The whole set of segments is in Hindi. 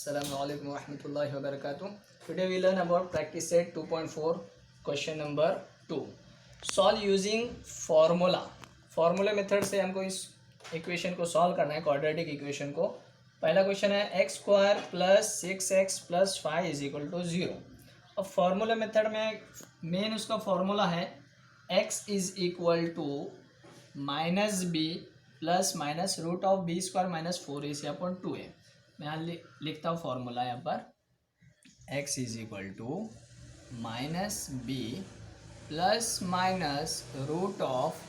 Assalamu alaikum wa rahmatullahi wa barakatuh. Today we learn about practice set 2.4 question number 2. Solve using formula. Formula method से हमको इस इक्वेशन को सॉल्व करना है, क्वाड्रेटिक इक्वेशन को. पहला क्वेश्चन है X square plus 6x plus 5 is equal to 0. अब फार्मूला मेथड में मेन उसका फार्मूला है x is equal to minus B plus minus root of B square minus 4ac upon 2a. मैं यहाँ लिखता हूँ फॉर्मूला यहाँ पर x is equal to minus B plus minus root of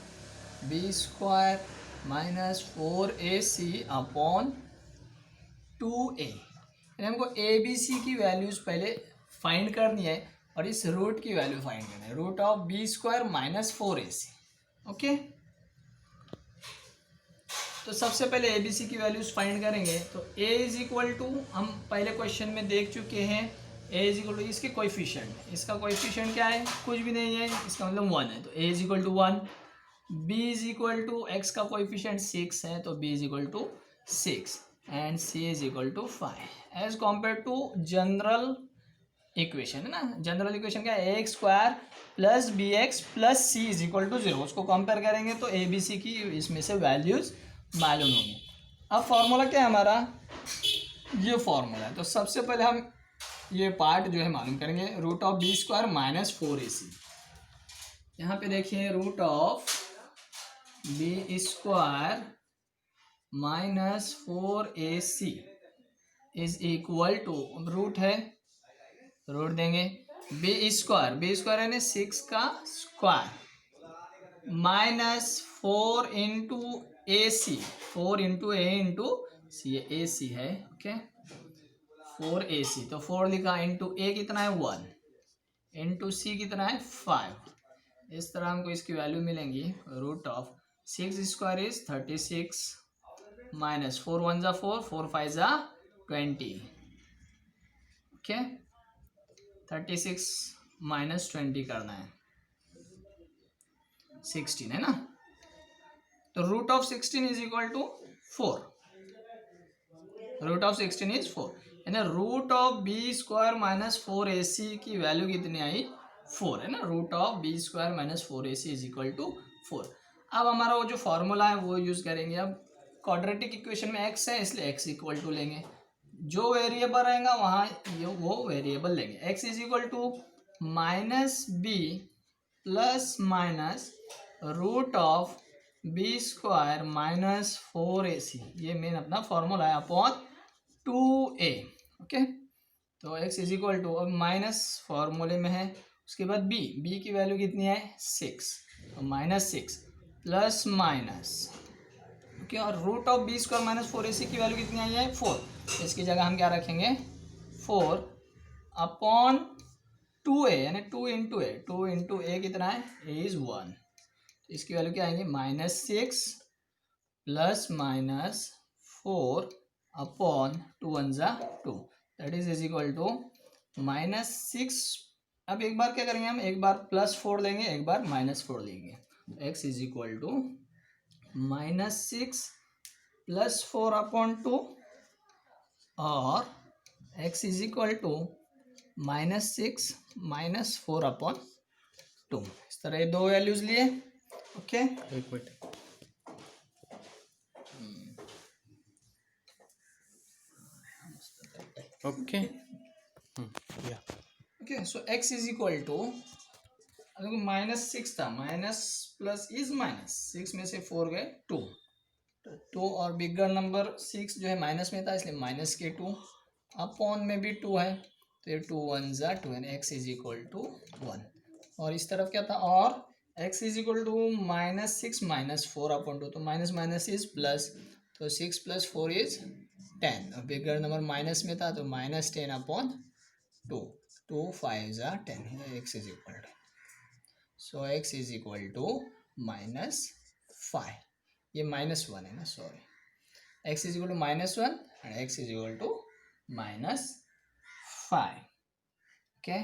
B square minus 4ac upon 2a. हमको ए बी सी की वैल्यूज़ पहले फाइंड करनी है और इस रूट की वैल्यू फाइंड करनी है, root of B square minus 4ac. Okay, तो सबसे पहले ए बी सी की वैल्यूज़ फाइंड करेंगे. तो a इज इक्वल टू हम पहले क्वेश्चन में देख चुके हैं, a इज इक्वल टू इसके कोएफिशिएंट. इसका कोएफिशिएंट क्या है? कुछ भी नहीं है, इसका मतलब 1 है, तो a is equal to 1. b is equal to x का कोएफिशिएंट 6 है, तो b is equal to 6 and c is equal to 5 as compare to general equation. है ना, जनरल इक्वेशन क्या है? A square plus B X plus C is equal to 0. उसको कंपेयर करेंगे तो ए बी सी की इसमें से वैल्यूज़ मालूम होंगी. अब फॉर्मूला क्या है हमारा? ये फॉर्मूला है. तो सबसे पहले हम ये पार्ट जो है मालूम करेंगे, root of B square minus 4ac. यहाँ पे देखिए root of B square minus 4ac is equal to, root है, रूट देंगे बी स्क्वायर है ना 6 का square minus 4 into A C, 4 into A into C, A C है. ओके, 4ac, तो 4 लिखा, इंटू ए कितना है 1, इंटू सी कितना है 5. इस तरह हमको इसकी वैल्यू मिलेंगी. Root of 6 square is 36 minus 4 1 जा 4, 4 5 जा 20. ओके, 36 माइनस 20 करना है, 16 है ना. तो root of 16 is equal to 4. Root of 16 is 4, यानी root of B square minus 4ac की वैल्यू कितनी आई? 4 है ना. Root of B square minus 4ac is equal to 4. अब हमारा वो जो फॉर्मूला है वो यूज करेंगे. अब क्वाड्रेटिक इक्वेशन में x है, इसलिए x इक्वल टू लेंगे. जो वेरिएबल रहेगा वहाँ वो वेरिएबल लेंगे. x is equal to minus B plus minus root of B square minus 4ac, ये मेन अपना फॉर्मूला है, अपॉन 2a. ओके, तो x इज इक्वल टू, अब माइनस फॉर्मूले में है, उसके बाद b की वैल्यू कितनी है 6, तो माइनस 6 प्लस माइनस. ओके, और root of B square minus 4ac की वैल्यू कितनी आई है 4. इसकी जगह हम क्या रखेंगे 4 अपॉन 2a, यानी 2 इंटू ए, 2 इंटू ए कितना है, a इज 1. इसकी वैल्यू क्या आएंगे माइनस 6 प्लस माइनस 4 अपॉन 2 1 जा 2, that is equal to minus 6. अब एक बार क्या करेंगे हम, एक बार प्लस 4 लेंगे, एक बार माइनस 4 लेंगे. x is equal to minus 6 plus 4 upon 2 और x is equal to minus 6 minus 4 upon 2. इस तरह ये दो वैल्यूज लिए. ओके, एक minute. Okay okay, so x is equal to, minus 6 था, माइनस प्लस इज माइनस, 6 में से 4 गए 2, 2 और बिगर नंबर 6 जो है माइनस में था, इसलिए माइनस के 2, अपॉन में भी 2 है, तो ये 2 1 जा 2 and x is equal to 1. और इस तरफ क्या था, और x is equal to minus 6 minus 4 upon 2, तो माइनस माइनस इज प्लस, तो 6 प्लस 4 इज 10. और बिगर नंबर माइनस में था, तो माइनस 10 अपॉन 2, 2 5 जा 10, x is equal to, so x is equal to minus 5. ये माइनस 1 है ना, sorry, x is equal to minus 1 and x is equal to minus 5. Okay,